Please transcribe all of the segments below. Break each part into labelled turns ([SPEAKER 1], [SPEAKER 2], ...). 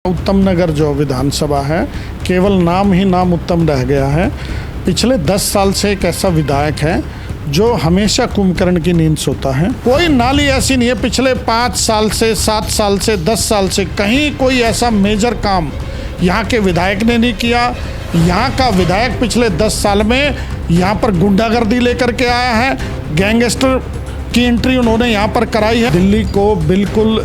[SPEAKER 1] उत्तम नगर जो विधानसभा है, केवल नाम ही नाम उत्तम रह गया है। पिछले 10 साल से एक ऐसा विधायक है जो हमेशा कुंभकर्ण की नींद सोता है। कोई नाली ऐसी नहीं है पिछले 5 साल से, 7 साल से, 10 साल से कहीं कोई ऐसा मेजर काम यहाँ के विधायक ने नहीं किया। यहाँ का विधायक पिछले 10 साल में यहाँ पर गुंडागर्दी लेकर के आया है, गैंगस्टर की एंट्री उन्होंने यहाँ पर कराई है। दिल्ली को बिल्कुल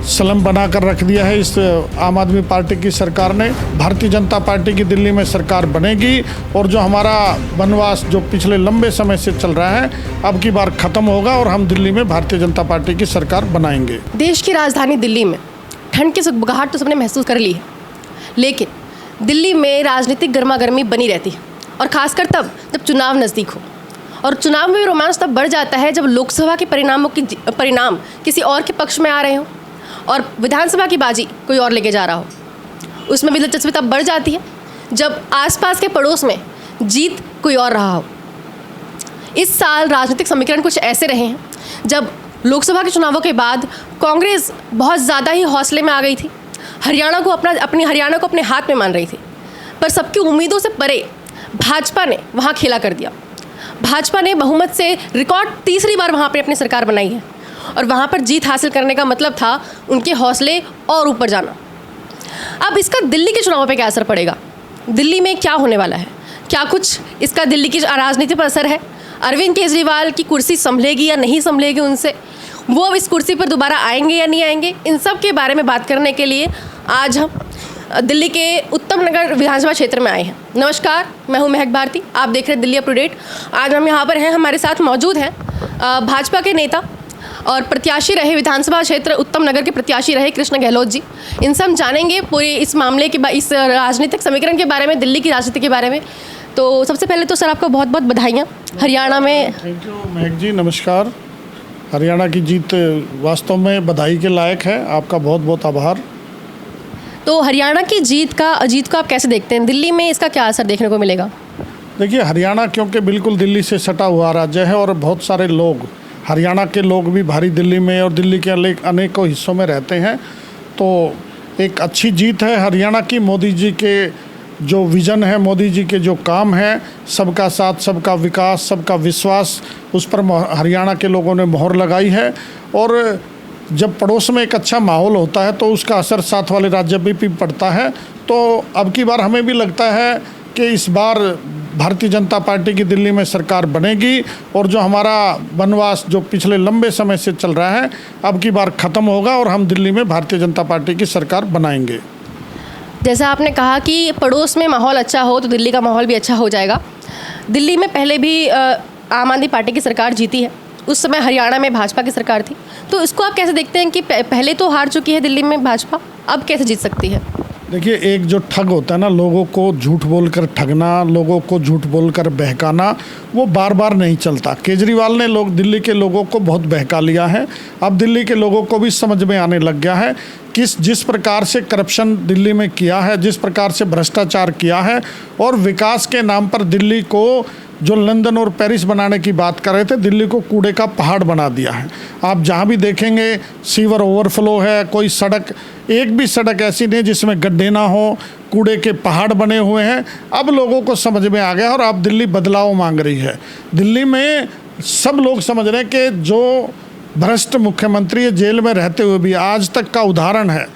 [SPEAKER 1] सलम बना कर रख दिया है इस आम आदमी पार्टी की सरकार ने। भारतीय जनता पार्टी की दिल्ली में सरकार बनेगी और जो हमारा वनवास जो पिछले लंबे समय से चल रहा है अब की बार ख़त्म होगा और हम दिल्ली में भारतीय जनता पार्टी की सरकार बनाएंगे।
[SPEAKER 2] देश की राजधानी दिल्ली में ठंड की सुगबुगाहट तो सबने महसूस कर ली है, लेकिन दिल्ली में राजनीतिक गर्मा गर्मी बनी रहती है और ख़ासकर तब जब चुनाव नज़दीक हो। और चुनाव में भी रोमांच तब बढ़ जाता है जब लोकसभा के परिणाम किसी और के पक्ष में आ रहे हों और विधानसभा की बाजी कोई और लेके जा रहा हो। उसमें भी दिलचस्पी तब बढ़ जाती है जब आसपास के पड़ोस में जीत कोई और रहा हो। इस साल राजनीतिक समीकरण कुछ ऐसे रहे हैं जब लोकसभा के चुनावों के बाद कांग्रेस बहुत ज़्यादा ही हौसले में आ गई थी, हरियाणा को अपने हाथ में मान रही थी, पर सबकी उम्मीदों से परे भाजपा ने वहाँ खेला कर दिया। भाजपा ने बहुमत से रिकॉर्ड तीसरी बार वहाँ पर अपनी सरकार बनाई है और वहाँ पर जीत हासिल करने का मतलब था उनके हौसले और ऊपर जाना। अब इसका दिल्ली के चुनावों पे क्या असर पड़ेगा? दिल्ली में क्या होने वाला है? क्या कुछ इसका दिल्ली की राजनीति पर असर है? अरविंद केजरीवाल की कुर्सी संभलेगी या नहीं संभलेगी उनसे? वो अब इस कुर्सी पर दोबारा आएंगे या नहीं आएंगे? इन सब के बारे में बात करने के लिए आज हम दिल्ली के उत्तम नगर विधानसभा क्षेत्र में आए हैं। नमस्कार, मैं हूं महक भारती, आप देख रहे हैं दिल्ली अप टू डेट। आज हम यहाँ पर हैं, हमारे साथ मौजूद हैं भाजपा के नेता और प्रत्याशी रहे, विधानसभा क्षेत्र उत्तम नगर के प्रत्याशी रहे कृष्ण गहलोत जी। इनसे हम जानेंगे पूरे इस मामले के इस राजनीतिक समीकरण के बारे में, दिल्ली की राजनीति के बारे में। तो सबसे पहले तो सर आपको बहुत बहुत बधाइयाँ हरियाणा में।
[SPEAKER 1] थैंक यू महक जी, नमस्कार। हरियाणा की जीत वास्तव में बधाई के लायक है, आपका बहुत बहुत आभार।
[SPEAKER 2] तो हरियाणा की जीत को आप कैसे देखते हैं? दिल्ली में इसका क्या असर देखने को मिलेगा?
[SPEAKER 1] देखिए, हरियाणा क्योंकि बिल्कुल दिल्ली से सटा हुआ राज्य है और बहुत सारे लोग, हरियाणा के लोग भी भारी दिल्ली में और दिल्ली के अनेकों हिस्सों में रहते हैं, तो एक अच्छी जीत है हरियाणा की। मोदी जी के जो विज़न है, मोदी जी के जो काम हैं, सबका साथ, सबका विकास, सबका विश्वास, उस पर हरियाणा के लोगों ने मोहर लगाई है। और जब पड़ोस में एक अच्छा माहौल होता है तो उसका असर साथ वाले राज्य पे भी पड़ता है। तो अब की बार हमें भी लगता है कि इस बार भारतीय जनता पार्टी की दिल्ली में सरकार बनेगी और जो हमारा वनवास जो पिछले लंबे समय से चल रहा है अब की बार ख़त्म होगा और हम दिल्ली में भारतीय जनता पार्टी की सरकार बनाएंगे।
[SPEAKER 2] जैसा आपने कहा कि पड़ोस में माहौल अच्छा हो तो दिल्ली का माहौल भी अच्छा हो जाएगा। दिल्ली में पहले भी आम आदमी पार्टी की सरकार जीती है, उस समय हरियाणा में भाजपा की सरकार थी। तो इसको आप कैसे देखते हैं कि पहले तो हार चुकी है दिल्ली में भाजपा, अब कैसे जीत सकती है?
[SPEAKER 1] देखिए, एक जो ठग होता है ना, लोगों को झूठ बोलकर ठगना, लोगों को झूठ बोलकर बहकाना, वो बार बार नहीं चलता। केजरीवाल ने दिल्ली के लोगों को बहुत बहका लिया है। अब दिल्ली के लोगों को भी समझ में आने लग गया है जिस प्रकार से करप्शन दिल्ली में किया है, जिस प्रकार से भ्रष्टाचार किया है और विकास के नाम पर दिल्ली को जो लंदन और पेरिस बनाने की बात कर रहे थे, दिल्ली को कूड़े का पहाड़ बना दिया है। आप जहाँ भी देखेंगे सीवर ओवरफ्लो है, कोई सड़क, एक भी सड़क ऐसी नहीं जिसमें गड्ढे ना हो, कूड़े के पहाड़ बने हुए हैं। अब लोगों को समझ में आ गया और अब दिल्ली बदलाव मांग रही है। दिल्ली में सब लोग समझ रहे हैं कि जो भ्रष्ट मुख्यमंत्री है, जेल में रहते हुए भी आज तक का उदाहरण है।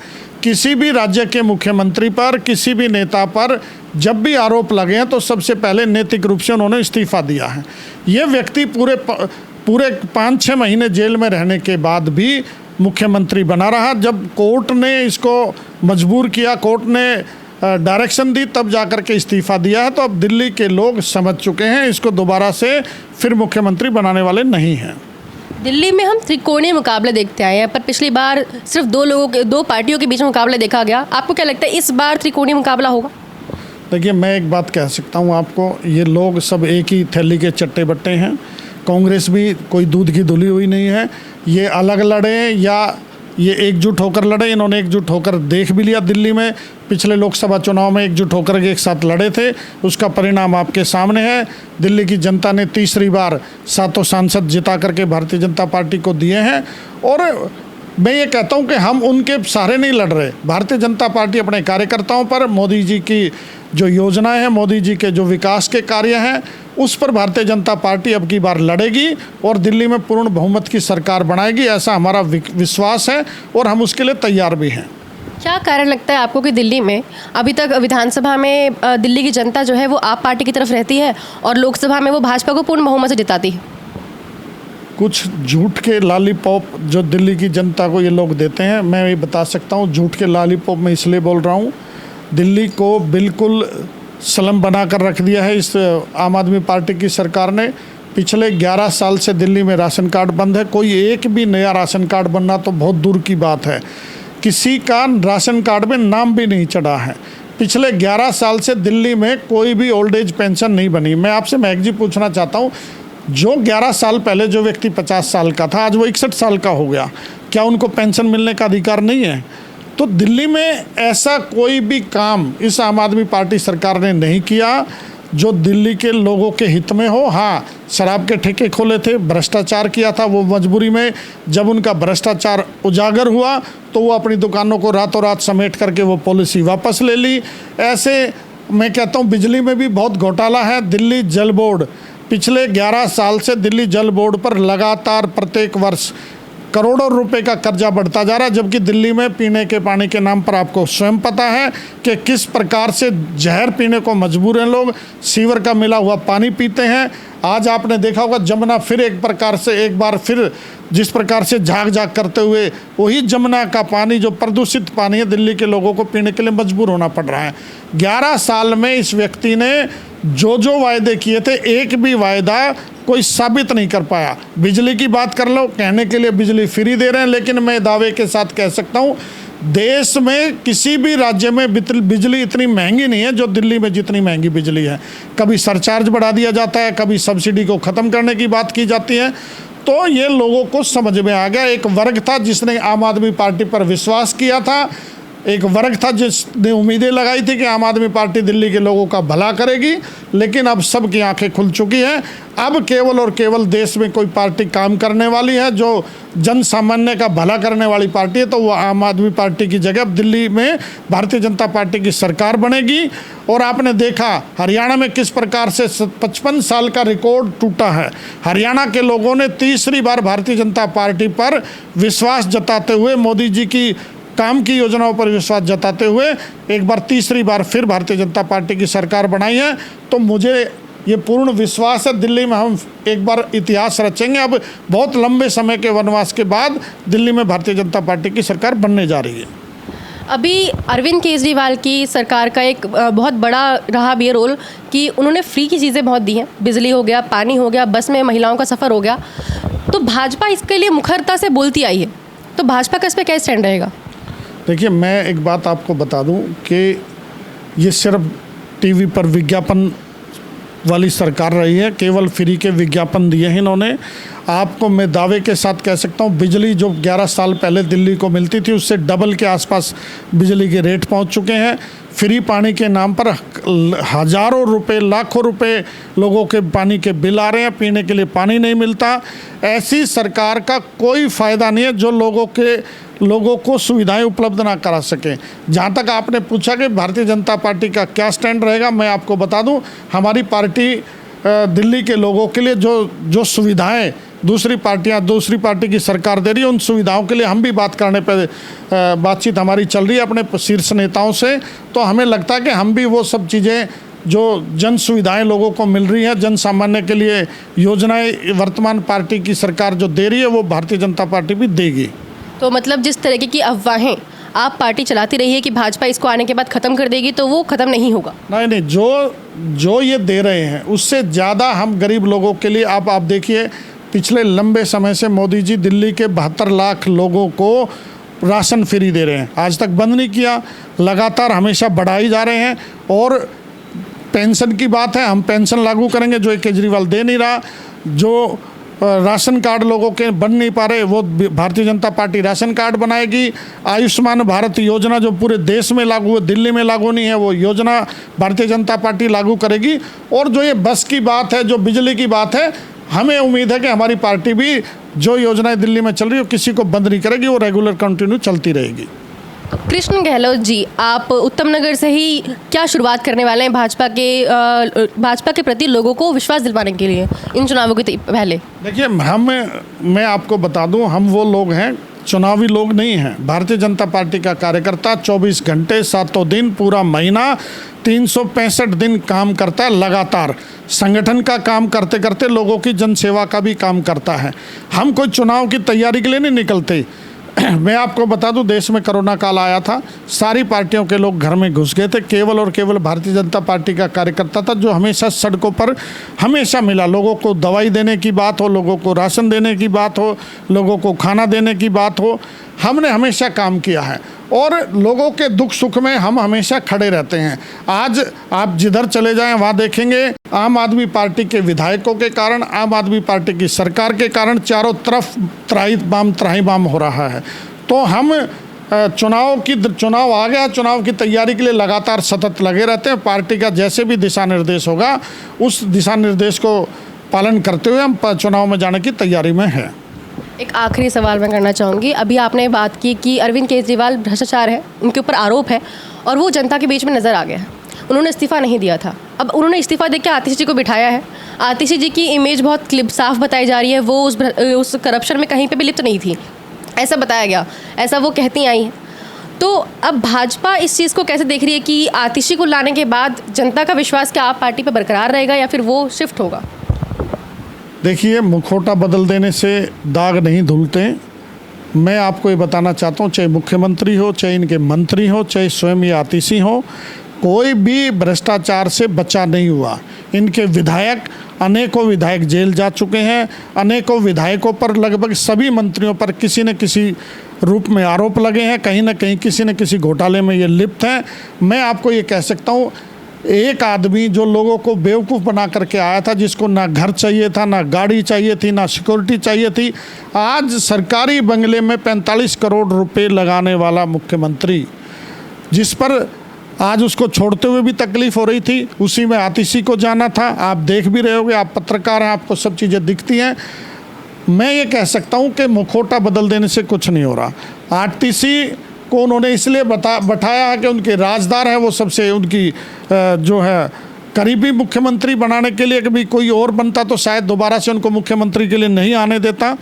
[SPEAKER 1] किसी भी राज्य के मुख्यमंत्री पर, किसी भी नेता पर जब भी आरोप लगे हैं तो सबसे पहले नैतिक रूप से उन्होंने इस्तीफा दिया है। ये व्यक्ति पूरे 5-6 महीने जेल में रहने के बाद भी मुख्यमंत्री बना रहा। जब कोर्ट ने इसको मजबूर किया, कोर्ट ने डायरेक्शन दी, तब जाकर के इस्तीफा दिया है। तो अब दिल्ली के लोग समझ चुके हैं, इसको दोबारा से फिर मुख्यमंत्री बनाने वाले नहीं हैं।
[SPEAKER 2] दिल्ली में हम त्रिकोणीय मुकाबले देखते आए हैं, पर पिछली बार सिर्फ दो पार्टियों के बीच में मुकाबला देखा गया। आपको क्या लगता है इस बार त्रिकोणीय मुकाबला होगा?
[SPEAKER 1] देखिए, मैं एक बात कह सकता हूँ आपको, ये लोग सब एक ही थैली के चट्टे बट्टे हैं। कांग्रेस भी कोई दूध की धुली हुई नहीं है। ये अलग लड़े या ये एकजुट होकर लड़े, इन्होंने एकजुट होकर देख भी लिया। दिल्ली में पिछले लोकसभा चुनाव में एकजुट होकर के एक साथ लड़े थे, उसका परिणाम आपके सामने है। दिल्ली की जनता ने तीसरी बार 7 सांसद जिता करके भारतीय जनता पार्टी को दिए हैं और मैं ये कहता हूँ कि हम उनके सहारे नहीं लड़ रहे। भारतीय जनता पार्टी अपने कार्यकर्ताओं पर, मोदी जी की जो योजनाएं हैं, मोदी जी के जो विकास के कार्य हैं, उस पर भारतीय जनता पार्टी अब की बार लड़ेगी और दिल्ली में पूर्ण बहुमत की सरकार बनाएगी, ऐसा हमारा विश्वास है और हम उसके लिए तैयार भी हैं।
[SPEAKER 2] क्या कारण लगता है आपको कि दिल्ली में अभी तक विधानसभा में दिल्ली की जनता जो है वो आप पार्टी की तरफ रहती है और लोकसभा में वो भाजपा को पूर्ण बहुमत से जिताती है?
[SPEAKER 1] कुछ झूठ के लॉलीपॉप जो दिल्ली की जनता को ये लोग देते हैं, मैं ये बता सकता हूँ झूठ के लॉलीपॉप मैं इसलिए बोल रहा हूँ, दिल्ली को बिल्कुल स्लम बना कर रख दिया है इस आम आदमी पार्टी की सरकार ने। पिछले 11 साल से दिल्ली में राशन कार्ड बंद है, कोई एक भी नया राशन कार्ड बनना तो बहुत दूर की बात है, किसी का राशन कार्ड में नाम भी नहीं चढ़ा है। पिछले 11 साल से दिल्ली में कोई भी ओल्ड एज पेंशन नहीं बनी। मैं आपसे महक जी पूछना चाहता हूँ, जो 11 साल पहले जो व्यक्ति 50 साल का था, आज वो 61 साल का हो गया, क्या उनको पेंशन मिलने का अधिकार नहीं है? तो दिल्ली में ऐसा कोई भी काम इस आम आदमी पार्टी सरकार ने नहीं किया जो दिल्ली के लोगों के हित में हो। हाँ, शराब के ठेके खोले थे, भ्रष्टाचार किया था, वो मजबूरी में जब उनका भ्रष्टाचार उजागर हुआ तो वो अपनी दुकानों को रातों रात समेट करके वो पॉलिसी वापस ले ली। ऐसे मैं कहता हूँ बिजली में भी बहुत घोटाला है। दिल्ली जल बोर्ड, पिछले 11 साल से दिल्ली जल बोर्ड पर लगातार प्रत्येक वर्ष करोड़ों रुपए का कर्जा बढ़ता जा रहा है, जबकि दिल्ली में पीने के पानी के नाम पर आपको स्वयं पता है कि किस प्रकार से जहर पीने को मजबूर हैं लोग, सीवर का मिला हुआ पानी पीते हैं। आज आपने देखा होगा जमुना फिर एक बार फिर जिस प्रकार से झाग झाग करते हुए वही जमुना का पानी जो प्रदूषित पानी है दिल्ली के लोगों को पीने के लिए मजबूर होना पड़ रहा है। 11 साल में इस व्यक्ति ने जो वायदे किए थे, एक भी वायदा कोई साबित नहीं कर पाया। बिजली की बात कर लो, कहने के लिए बिजली फ्री दे रहे हैं, लेकिन मैं दावे के साथ कह सकता हूँ देश में किसी भी राज्य में बिजली इतनी महंगी नहीं है जो दिल्ली में जितनी महंगी बिजली है। कभी सरचार्ज बढ़ा दिया जाता है, कभी सब्सिडी को ख़त्म करने की बात की जाती है। तो ये लोगों को समझ में आ गया। एक वर्ग था जिसने आम आदमी पार्टी पर विश्वास किया था, एक वर्ग था जिसने उम्मीदें लगाई थी कि आम आदमी पार्टी दिल्ली के लोगों का भला करेगी, लेकिन अब सबकी आंखें खुल चुकी हैं। अब केवल और केवल देश में कोई पार्टी काम करने वाली है जो जन सामान्य का भला करने वाली पार्टी है, तो वो आम आदमी पार्टी की जगह अब दिल्ली में भारतीय जनता पार्टी की सरकार बनेगी। और आपने देखा हरियाणा में किस प्रकार से 55 साल का रिकॉर्ड टूटा है। हरियाणा के लोगों ने तीसरी बार भारतीय जनता पार्टी पर विश्वास जताते हुए, मोदी जी की काम की योजनाओं पर विश्वास जताते हुए एक बार तीसरी बार फिर भारतीय जनता पार्टी की सरकार बनाई है। तो मुझे ये पूर्ण विश्वास है दिल्ली में हम एक बार इतिहास रचेंगे। अब बहुत लंबे समय के वनवास के बाद दिल्ली में भारतीय जनता पार्टी की सरकार बनने जा रही है।
[SPEAKER 2] अभी अरविंद केजरीवाल की सरकार का एक बहुत बड़ा रहा भी रोल कि उन्होंने फ्री की चीज़ें बहुत दी हैं, बिजली हो गया, पानी हो गया, बस में महिलाओं का सफ़र हो गया। तो भाजपा इसके लिए मुखरता से बोलती आई है, तो भाजपा का इस पर क्या स्टैंड रहेगा?
[SPEAKER 1] देखिए, मैं एक बात आपको बता दूं कि ये सिर्फ टीवी पर विज्ञापन वाली सरकार रही है, केवल फ्री के विज्ञापन दिए हैं इन्होंने। आपको मैं दावे के साथ कह सकता हूँ बिजली जो 11 साल पहले दिल्ली को मिलती थी उससे डबल के आसपास बिजली के रेट पहुँच चुके हैं। फ्री पानी के नाम पर हज़ारों रुपए, लाखों रुपए लोगों के पानी के बिल आ रहे हैं, पीने के लिए पानी नहीं मिलता। ऐसी सरकार का कोई फ़ायदा नहीं है जो लोगों को सुविधाएं उपलब्ध ना करा सके। जहाँ तक आपने पूछा कि भारतीय जनता पार्टी का क्या स्टैंड रहेगा, मैं आपको बता दूं, हमारी पार्टी दिल्ली के लोगों के लिए जो सुविधाएं दूसरी पार्टी की सरकार दे रही है, उन सुविधाओं के लिए हम भी बात करने पर बातचीत हमारी चल रही है अपने शीर्ष नेताओं से। तो हमें लगता है कि हम भी वो सब चीज़ें जो जन सुविधाएं लोगों को मिल रही हैं, जन सामान्य के लिए योजनाएं वर्तमान पार्टी की सरकार जो दे रही है वो भारतीय जनता पार्टी भी देगी।
[SPEAKER 2] तो मतलब जिस तरीके की अफवाहें आप पार्टी चलाती रही है कि भाजपा इसको आने के बाद ख़त्म कर देगी, तो वो ख़त्म नहीं होगा।
[SPEAKER 1] नहीं, जो ये दे रहे हैं उससे ज़्यादा हम गरीब लोगों के लिए आप देखिए, पिछले लंबे समय से मोदी जी दिल्ली के 72 लाख लोगों को राशन फ्री दे रहे हैं, आज तक बंद नहीं किया, लगातार हमेशा बढ़ाई जा रहे हैं। और पेंशन की बात है, हम पेंशन लागू करेंगे जो केजरीवाल दे नहीं रहा। जो राशन कार्ड लोगों के बन नहीं पा रहे वो Bharatiya Janata party ration card बनाएगी। आयुष्मान भारत योजना जो पूरे देश में लागू है, दिल्ली में लागू नहीं है, वो योजना भारतीय जनता पार्टी लागू करेगी। और जो ये बस की बात है, जो बिजली की बात है, हमें उम्मीद है कि हमारी पार्टी भी जो योजनाएं दिल्ली में चल रही है किसी को बंद नहीं करेगी, वो रेगुलर कंटिन्यू चलती रहेगी।
[SPEAKER 2] कृष्ण गहलोत जी, आप उत्तम नगर से ही क्या शुरुआत करने वाले हैं भाजपा के प्रति लोगों को विश्वास दिलवाने के लिए इन चुनावों के पहले?
[SPEAKER 1] देखिए, मैं आपको बता दूं, हम वो लोग हैं, चुनावी लोग नहीं हैं। भारतीय जनता पार्टी का कार्यकर्ता 24 घंटे 7 दिन पूरा महीना 365 दिन काम करता है लगातार। संगठन का काम करते करते लोगों की जनसेवा का भी काम करता है। हम कोई चुनाव की तैयारी के लिए नहीं निकलते। मैं आपको बता दूं, देश में कोरोना काल आया था, सारी पार्टियों के लोग घर में घुस गए थे, केवल और केवल भारतीय जनता पार्टी का कार्यकर्ता था जो हमेशा सड़कों पर हमेशा मिला। लोगों को दवाई देने की बात हो, लोगों को राशन देने की बात हो, लोगों को खाना देने की बात हो, हमने हमेशा काम किया है और लोगों के दुख सुख में हम हमेशा खड़े रहते हैं। आज आप जिधर चले जाएं वहाँ देखेंगे आम आदमी पार्टी के विधायकों के कारण, आम आदमी पार्टी की सरकार के कारण चारों तरफ त्राही बाम हो रहा है। तो हम चुनाव आ गया, चुनाव की तैयारी के लिए लगातार सतत लगे रहते हैं। पार्टी का जैसे भी दिशा निर्देश होगा उस दिशा निर्देश को पालन करते हुए हम चुनाव में जाने की तैयारी में हैं।
[SPEAKER 2] एक आखिरी सवाल मैं करना चाहूँगी। अभी आपने बात की कि अरविंद केजरीवाल भ्रष्टाचार है, उनके ऊपर आरोप है और वो जनता के बीच में नज़र आ गया है। उन्होंने इस्तीफ़ा नहीं दिया था, अब उन्होंने इस्तीफ़ा देकर आतिशी जी को बिठाया है। आतिशी जी की इमेज बहुत साफ बताई जा रही है, वो उस करप्शन में कहीं पे भी लिप्त नहीं थी, ऐसा बताया गया, ऐसा वो कहती आई हैं। तो अब भाजपा इस चीज़ को कैसे देख रही है कि आतिशी को लाने के बाद जनता का विश्वास क्या आप पार्टी पर बरकरार रहेगा या फिर वो शिफ्ट होगा?
[SPEAKER 1] देखिए, मुखौटा बदल देने से दाग नहीं धुलते। मैं आपको ये बताना चाहता हूँ, चाहे मुख्यमंत्री हो, चाहे इनके मंत्री हो, चाहे स्वयं ये आतिशी हो, कोई भी भ्रष्टाचार से बचा नहीं हुआ। इनके विधायक, अनेकों विधायक जेल जा चुके हैं, अनेकों विधायकों पर, लगभग सभी मंत्रियों पर किसी न किसी रूप में आरोप लगे हैं, कहीं ना कहीं किसी न किसी घोटाले में ये लिप्त हैं। मैं आपको ये कह सकता हूँ, एक आदमी जो लोगों को बेवकूफ़ बना करके आया था, जिसको ना घर चाहिए था, ना गाड़ी चाहिए थी, ना सिक्योरिटी चाहिए थी, आज सरकारी बंगले में 45 करोड़ रुपए लगाने वाला मुख्यमंत्री, जिस पर आज उसको छोड़ते हुए भी तकलीफ हो रही थी, उसी में आतिशी को जाना था। आप देख भी रहे होगे, आप पत्रकार हैं, आपको सब चीज़ें दिखती हैं। मैं ये कह सकता हूँ कि मुखौटा बदल देने से कुछ नहीं हो रहा। आतिशी को उन्होंने इसलिए बैठाया है कि उनके राजदार है, वो सबसे उनकी जो है करीबी मुख्यमंत्री बनाने के लिए। कभी कोई और बनता तो शायद दोबारा से उनको मुख्यमंत्री के लिए नहीं आने देता।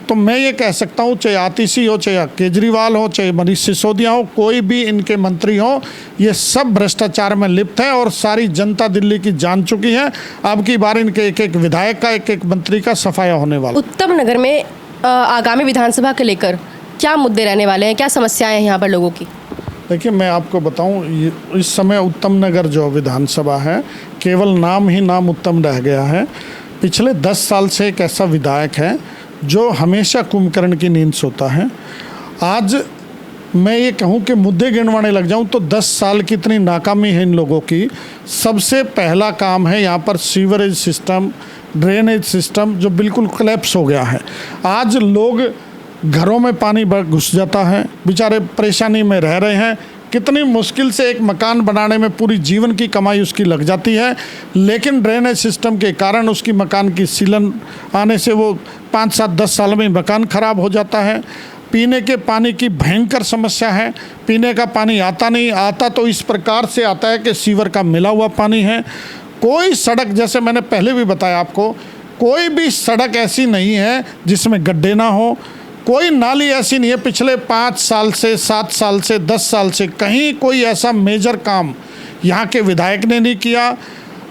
[SPEAKER 1] तो मैं ये कह सकता हूँ, चाहे आतिशी हो, चाहे केजरीवाल हो, चाहे मनीष सिसोदिया हो, कोई भी इनके मंत्री हो, ये सब भ्रष्टाचार में लिप्त है और सारी जनता दिल्ली की जान चुकी है। अब की बार इनके एक एक विधायक का, एक एक मंत्री का सफाया होने वाला।
[SPEAKER 2] उत्तम नगर में आगामी विधानसभा के लेकर क्या मुद्दे रहने वाले हैं, क्या समस्याएं हैं यहाँ पर लोगों की?
[SPEAKER 1] देखिए, मैं आपको बताऊं, इस समय उत्तम नगर जो विधानसभा है, केवल नाम ही नाम उत्तम रह गया है। पिछले 10 साल से एक ऐसा विधायक है जो हमेशा कुंभकर्ण की नींद सोता है। आज मैं ये कहूं कि मुद्दे गिनवाने लग जाऊं तो 10 साल की इतनी नाकामी है इन लोगों की। सबसे पहला काम है यहाँ पर सीवरेज सिस्टम, ड्रेनेज सिस्टम, जो बिल्कुल कोलैप्स हो गया है। आज लोग घरों में पानी घुस जाता है, बेचारे परेशानी में रह रहे हैं। कितनी मुश्किल से एक मकान बनाने में पूरी जीवन की कमाई उसकी लग जाती है, लेकिन ड्रेनेज सिस्टम के कारण उसकी मकान की सीलन आने से वो 5, 7, 10 साल में मकान ख़राब हो जाता है। पीने के पानी की भयंकर समस्या है, पीने का पानी आता नहीं, आता तो इस प्रकार से आता है कि सीवर का मिला हुआ पानी है। कोई सड़क, जैसे मैंने पहले भी बताया आपको, कोई भी सड़क ऐसी नहीं है जिसमें गड्ढे ना हो, कोई नाली ऐसी नहीं है। पिछले 5 साल से, 7 साल से, 10 साल से कहीं कोई ऐसा मेजर काम यहाँ के विधायक ने नहीं किया।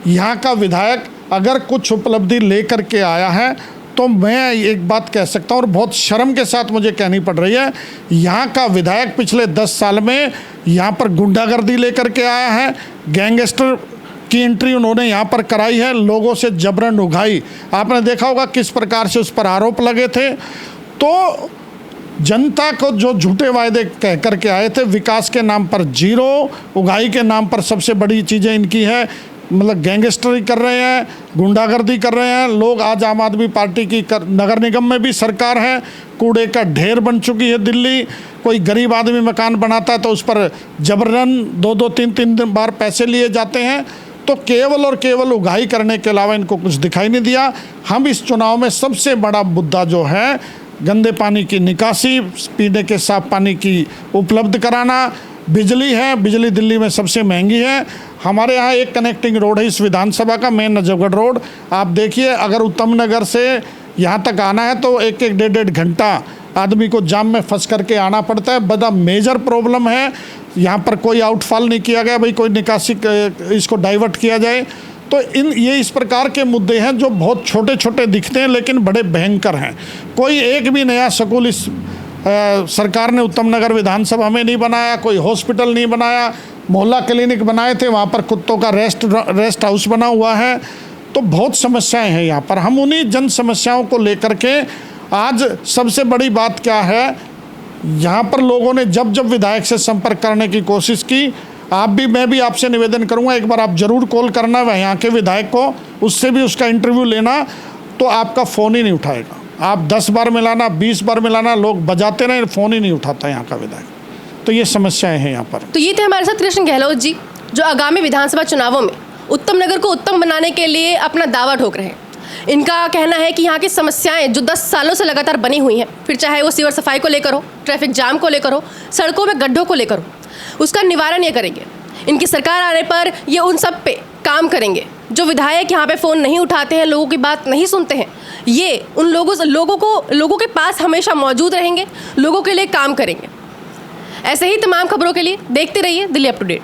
[SPEAKER 1] यहाँ का विधायक अगर कुछ उपलब्धि लेकर के आया है तो मैं एक बात कह सकता हूँ और बहुत शर्म के साथ मुझे कहनी पड़ रही है, यहाँ का विधायक पिछले 10 साल में यहाँ पर गुंडागर्दी लेकर के आया है। गैंगस्टर की एंट्री उन्होंने यहाँ पर कराई है, लोगों से जबरन उगाई। आपने देखा होगा किस प्रकार से उस पर आरोप लगे थे। तो जनता को जो झूठे वायदे कह करके आए थे, विकास के नाम पर जीरो, उगाई के नाम पर सबसे बड़ी चीज़ें इनकी है, मतलब गैंगस्टरी कर रहे हैं, गुंडागर्दी कर रहे हैं लोग। आज आम आदमी पार्टी की नगर निगम में भी सरकार है, कूड़े का ढेर बन चुकी है दिल्ली। कोई गरीब आदमी मकान बनाता है तो उस पर जबरन 2-2, 3-3 बार पैसे लिए जाते हैं। तो केवल और केवल उगाही करने के अलावा इनको कुछ दिखाई नहीं दिया। हम इस चुनाव में सबसे बड़ा मुद्दा जो है गंदे पानी की निकासी, पीने के साफ पानी की उपलब्ध कराना, बिजली है, बिजली दिल्ली में सबसे महंगी है। हमारे यहाँ एक कनेक्टिंग रोड है इस विधानसभा का, मेन नजफगढ़ रोड। आप देखिए अगर उत्तम नगर से यहाँ तक आना है तो एक एक डेढ़ घंटा आदमी को जाम में फंस करके आना पड़ता है। बड़ा मेजर प्रॉब्लम है। यहाँ पर कोई आउटफॉल नहीं किया गया, भाई कोई निकासी इसको डाइवर्ट किया जाए। तो ये इस प्रकार के मुद्दे हैं जो बहुत छोटे छोटे दिखते हैं लेकिन बड़े भयंकर हैं। कोई एक भी नया स्कूल इस सरकार ने उत्तम नगर विधानसभा में नहीं बनाया, कोई हॉस्पिटल नहीं बनाया, मोहल्ला क्लिनिक बनाए थे, वहाँ पर कुत्तों का रेस्ट हाउस बना हुआ है। तो बहुत समस्याएं हैं यहाँ पर। हम उन्हीं जन समस्याओं को लेकर के आज सबसे बड़ी बात क्या है, यहाँ पर लोगों ने जब जब विधायक से संपर्क करने की कोशिश की, मैं भी आपसे निवेदन करूँगा एक बार आप ज़रूर कॉल करना वह यहाँ के विधायक को, उससे भी उसका इंटरव्यू लेना, तो आपका फ़ोन ही नहीं उठाएगा। आप 10 बार मिलाना, 20 बार मिलाना, लोग बजाते रहे, फ़ोन ही नहीं उठाता यहाँ का विधायक। तो ये समस्याएं हैं यहाँ पर।
[SPEAKER 2] तो ये थे हमारे साथ कृष्ण गहलोत जी, जो आगामी विधानसभा चुनावों में उत्तम नगर को उत्तम बनाने के लिए अपना दावा ठोक रहे हैं। इनका कहना है कि यहाँ की समस्याएं जो 10 सालों से लगातार बनी हुई हैं, फिर चाहे वो सीवर सफाई को लेकर हो, ट्रैफिक जाम को लेकर हो, सड़कों में गड्ढों को लेकर हो, उसका निवारण ये करेंगे। इनकी सरकार आने पर ये उन सब पे काम करेंगे। जो विधायक यहाँ पे फ़ोन नहीं उठाते हैं, लोगों की बात नहीं सुनते हैं, ये उन लोगों के पास हमेशा मौजूद रहेंगे, लोगों के लिए काम करेंगे। ऐसे ही तमाम खबरों के लिए देखते रहिए दिल्ली अप टू डेट।